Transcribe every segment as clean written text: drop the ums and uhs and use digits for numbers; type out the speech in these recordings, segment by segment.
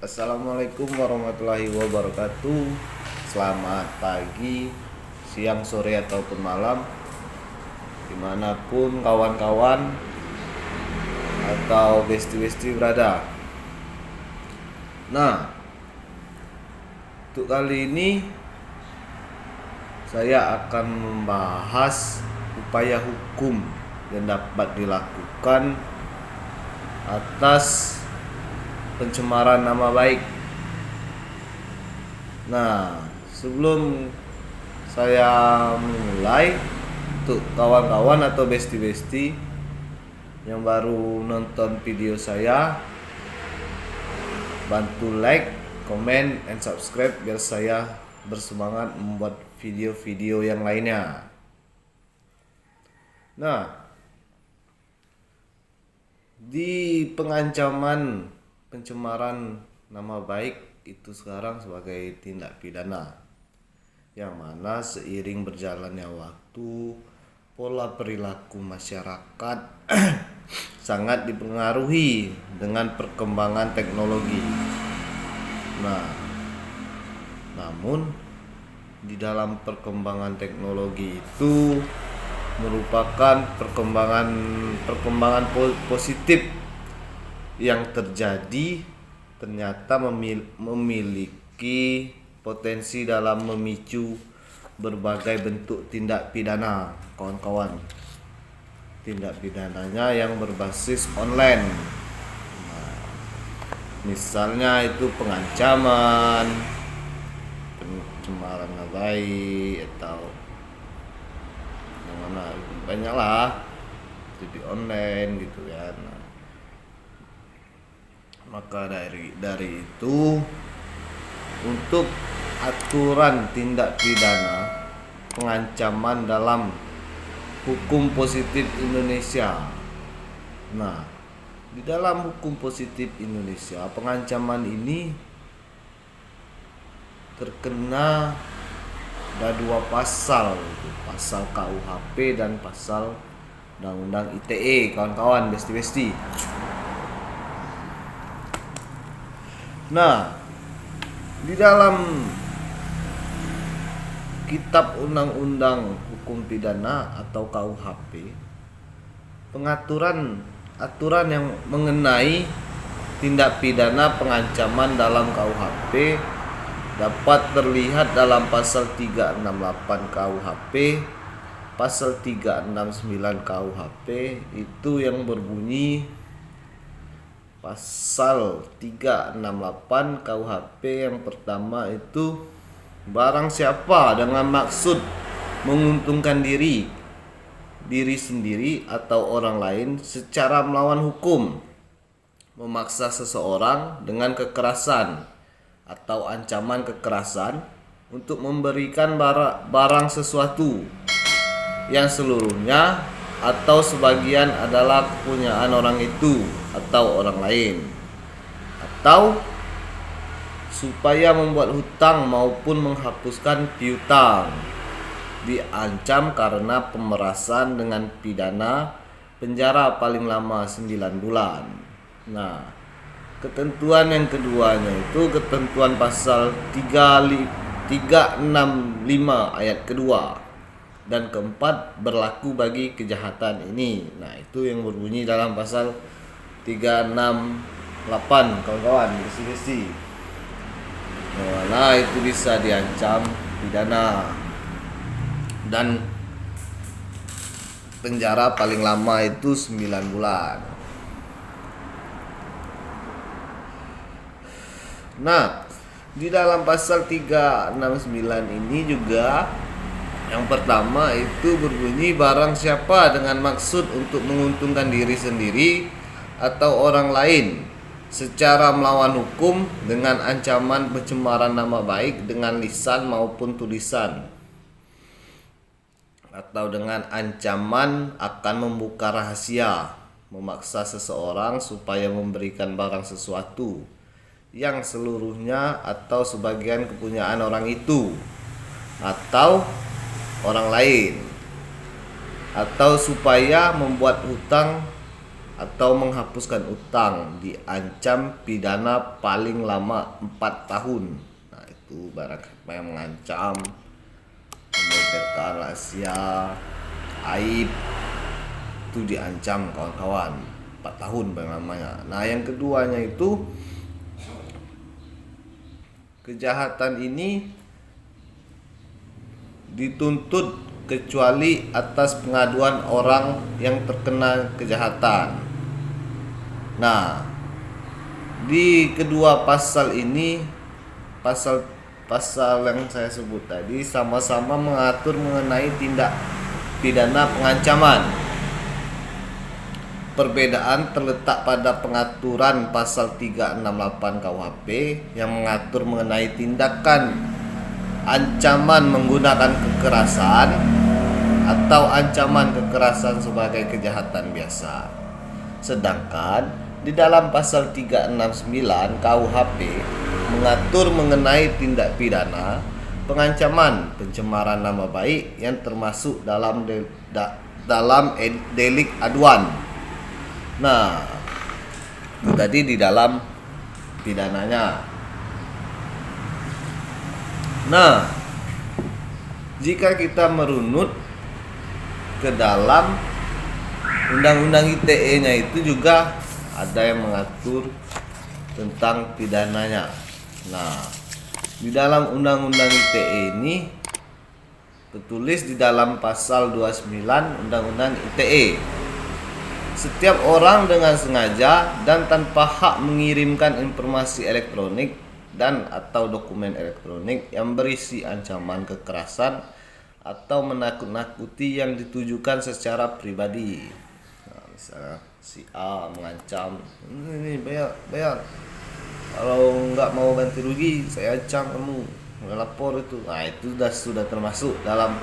Assalamualaikum warahmatullahi wabarakatuh. Selamat pagi, siang, sore, ataupun malam, dimanapun kawan-kawan atau besti-besti berada. Nah, untuk kali ini saya akan membahas upaya hukum yang dapat dilakukan atas pencemaran nama baik. Nah, sebelum saya mulai, untuk kawan-kawan atau besti-besti yang baru nonton video saya, bantu like, comment, and subscribe biar saya bersemangat membuat video-video yang lainnya. Nah, di pengancaman pencemaran nama baik itu sekarang sebagai tindak pidana, yang mana seiring berjalannya waktu, pola perilaku masyarakat sangat dipengaruhi dengan perkembangan teknologi. Nah, namun di dalam perkembangan teknologi itu merupakan perkembangan positif yang terjadi, ternyata memiliki potensi dalam memicu berbagai bentuk tindak pidana, kawan-kawan. Tindak pidananya yang berbasis online. Nah, misalnya itu pengancaman, pencemaran nama baik, atau mana banyaklah jadi online gitu ya. Nah, maka dari itu, untuk aturan tindak pidana pengancaman dalam hukum positif Indonesia. Nah, di dalam hukum positif Indonesia, pengancaman ini terkena ada dua pasal, pasal KUHP dan pasal Undang-Undang ITE, kawan-kawan, besti-besti. Nah, di dalam Kitab Undang-Undang Hukum Pidana atau KUHP, aturan yang mengenai tindak pidana pengancaman dalam KUHP dapat terlihat dalam pasal 368 KUHP, pasal 369 KUHP itu yang berbunyi, pasal 368 KUHP yang pertama itu, barang siapa dengan maksud menguntungkan diri sendiri atau orang lain secara melawan hukum, memaksa seseorang dengan kekerasan atau ancaman kekerasan untuk memberikan barang sesuatu yang seluruhnya atau sebagian adalah kepunyaan orang itu atau orang lain, atau supaya membuat hutang maupun menghapuskan piutang, diancam karena pemerasan dengan pidana penjara paling lama 9 bulan. Nah, ketentuan yang keduanya itu ketentuan pasal 365 ayat kedua dan keempat berlaku bagi kejahatan ini. Nah, itu yang berbunyi dalam pasal 368, kawan-kawan, besi-besi. Nah, itu bisa diancam pidana dan penjara paling lama itu 9 bulan. Nah, di dalam pasal 369 ini juga yang pertama itu berbunyi, barang siapa dengan maksud untuk menguntungkan diri sendiri atau orang lain secara melawan hukum dengan ancaman pencemaran nama baik dengan lisan maupun tulisan, atau dengan ancaman akan membuka rahasia, memaksa seseorang supaya memberikan barang sesuatu yang seluruhnya atau sebagian kepunyaan orang itu atau orang lain, atau supaya membuat hutang atau menghapuskan utang diancam pidana paling lama 4 tahun. Nah, itu barang siapa yang mengancam, membocorkan rahasia, aib, itu diancam kawan-kawan 4 tahun paling lamanya. Nah, yang keduanya itu kejahatan ini dituntut kecuali atas pengaduan orang yang terkena kejahatan. Nah, di kedua pasal ini, pasal yang saya sebut tadi sama-sama mengatur mengenai tindak pidana pengancaman. Perbedaan terletak pada pengaturan pasal 368 KUHP yang mengatur mengenai tindakan ancaman menggunakan kekerasan atau ancaman kekerasan sebagai kejahatan biasa. Sedangkan di dalam pasal 369 KUHP mengatur mengenai tindak pidana pengancaman pencemaran nama baik yang termasuk dalam delik aduan. Nah, itu tadi di dalam pidananya. Nah, jika kita merunut ke dalam Undang-Undang ITE-nya itu juga ada yang mengatur tentang pidananya. Nah, di dalam Undang-Undang ITE ini tertulis di dalam pasal 29 Undang-Undang ITE, setiap orang dengan sengaja dan tanpa hak mengirimkan informasi elektronik dan atau dokumen elektronik yang berisi ancaman kekerasan atau menakut-nakuti yang ditujukan secara pribadi. Nah, misalnya si A mengancam, ini bayar, kalau nggak mau ganti rugi saya ancam kamu, nggak lapor itu. Nah, itu sudah termasuk dalam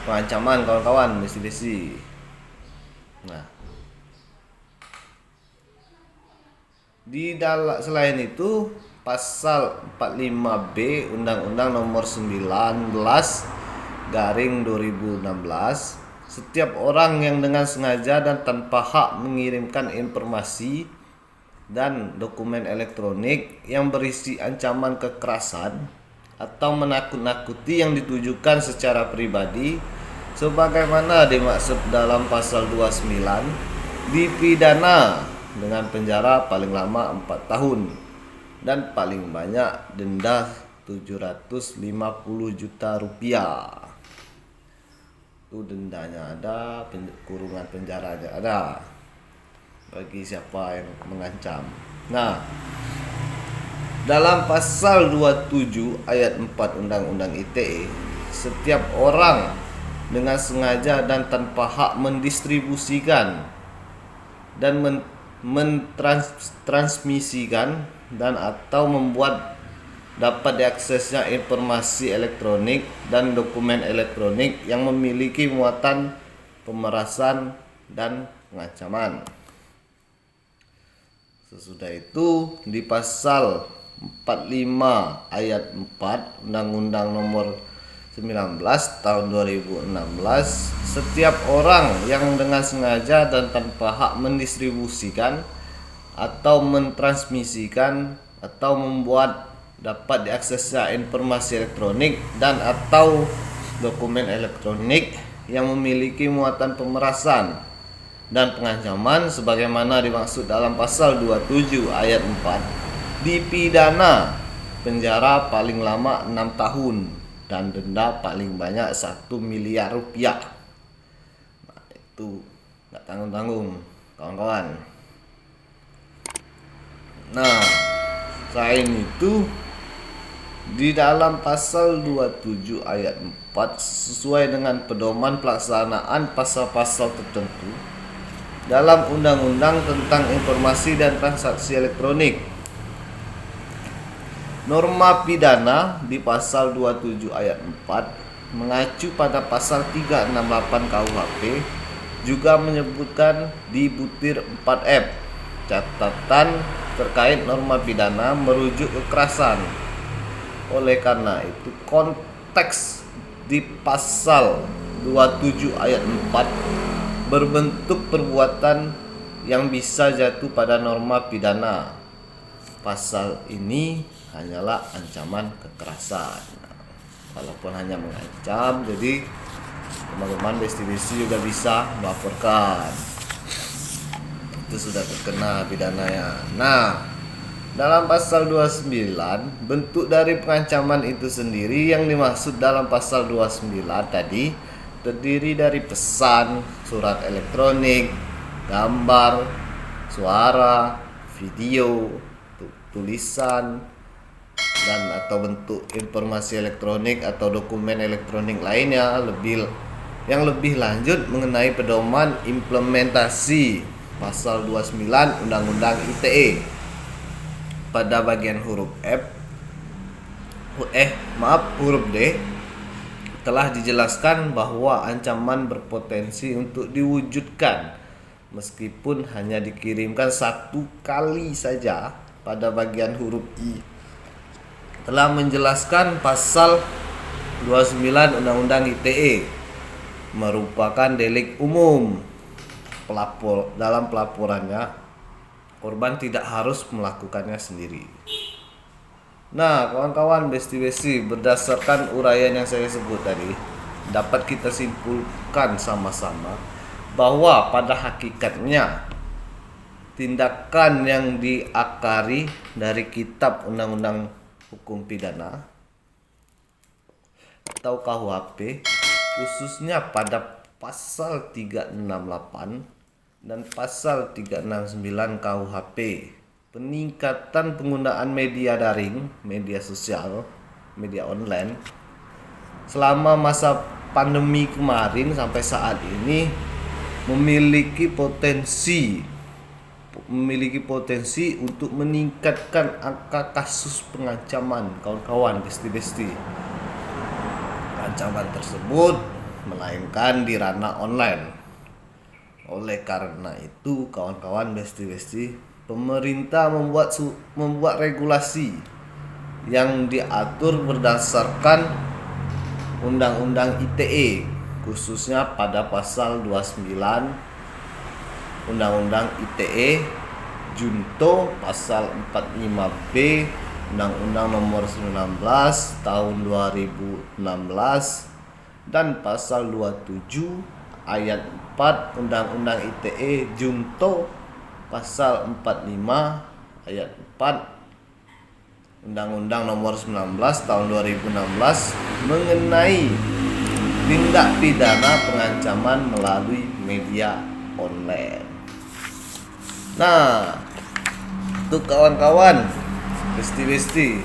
pengancaman kawan-kawan, besi-besi. Nah, selain itu pasal 45B Undang-Undang Nomor 19/2016, setiap orang yang dengan sengaja dan tanpa hak mengirimkan informasi dan dokumen elektronik yang berisi ancaman kekerasan atau menakut-nakuti yang ditujukan secara pribadi sebagaimana dimaksud dalam pasal 29 dipidana dengan penjara paling lama 4 tahun dan paling banyak denda 750 juta rupiah. Itu dendanya ada, kurungan penjaranya ada bagi siapa yang mengancam. Nah, dalam pasal 27 ayat 4 Undang-Undang ITE, setiap orang dengan sengaja dan tanpa hak mendistribusikan dan mentransmisikan dan atau membuat dapat diaksesnya informasi elektronik dan dokumen elektronik yang memiliki muatan pemerasan dan pengancaman. Sesudah itu di pasal 45 ayat 4 Undang-Undang Nomor 19 tahun 2016, setiap orang yang dengan sengaja dan tanpa hak mendistribusikan atau mentransmisikan atau membuat dapat diaksesnya informasi elektronik dan atau dokumen elektronik yang memiliki muatan pemerasan dan pengancaman sebagaimana dimaksud dalam pasal 27 ayat 4 dipidana penjara paling lama 6 tahun dan denda paling banyak 1 miliar rupiah. Nah, itu nggak tanggung-tanggung kawan-kawan. Nah, selain itu di dalam pasal 27 ayat 4 sesuai dengan pedoman pelaksanaan pasal-pasal tertentu dalam Undang-Undang tentang Informasi dan Transaksi Elektronik, norma pidana di pasal 27 ayat 4 mengacu pada pasal 368 KUHP juga menyebutkan di butir 4F catatan terkait norma pidana merujuk kekerasan. Oleh karena itu konteks di pasal 27 ayat 4 berbentuk perbuatan yang bisa jatuh pada norma pidana. Pasal ini hanyalah ancaman kekerasan. Walaupun hanya mengancam, jadi teman-teman besti-besti juga bisa melaporkan. Itu sudah terkena pidananya. Nah, dalam pasal 29, bentuk dari pengancaman itu sendiri yang dimaksud dalam pasal 29 tadi terdiri dari pesan, surat elektronik, gambar, suara, video, tulisan, dan atau bentuk informasi elektronik atau dokumen elektronik lainnya. Yang lebih lanjut mengenai pedoman implementasi pasal 29 Undang-Undang ITE pada bagian huruf huruf D telah dijelaskan bahwa ancaman berpotensi untuk diwujudkan meskipun hanya dikirimkan satu kali saja. Pada bagian huruf I telah menjelaskan pasal 29 Undang-Undang ITE merupakan delik umum. Dalam pelaporannya, korban tidak harus melakukannya sendiri. Nah, kawan-kawan besti-besti, berdasarkan uraian yang saya sebut tadi, dapat kita simpulkan sama-sama bahwa pada hakikatnya tindakan yang diakari dari Kitab Undang-Undang Hukum Pidana atau KUHP, khususnya pada pasal 368 dan pasal 369 KUHP, peningkatan penggunaan media daring, media sosial, media online selama masa pandemi kemarin sampai saat ini memiliki potensi untuk meningkatkan angka kasus pengancaman, kawan-kawan besti-besti. Ancaman tersebut melainkan di ranah online. Oleh karena itu, kawan-kawan besti-besti, pemerintah membuat regulasi yang diatur berdasarkan Undang-Undang ITE, khususnya pada pasal 29 Undang-Undang ITE junto pasal 45B Undang-Undang Nomor 19 Tahun 2016 dan pasal 27 ayat 4 Undang-Undang ITE junto pasal 45 ayat 4 Undang-Undang Nomor 19 Tahun 2016 mengenai tindak pidana pengancaman melalui media online. Nah, untuk kawan-kawan besti-besti,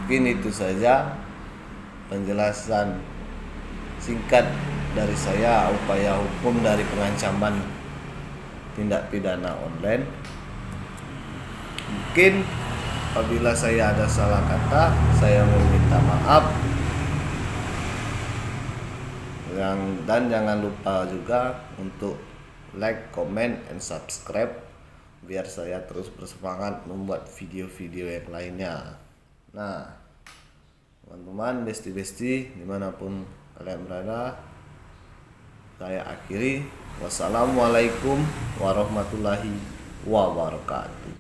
mungkin itu saja penjelasan singkat dari saya upaya hukum dari pengancaman tindak pidana online. Mungkin apabila saya ada salah kata, saya meminta maaf. Dan jangan lupa juga untuk like, comment, and subscribe biar saya terus bersemangat membuat video-video yang lainnya. Nah, teman-teman besti-besti dimanapun kalian berada, saya akhiri. Wassalamualaikum warahmatullahi wabarakatuh.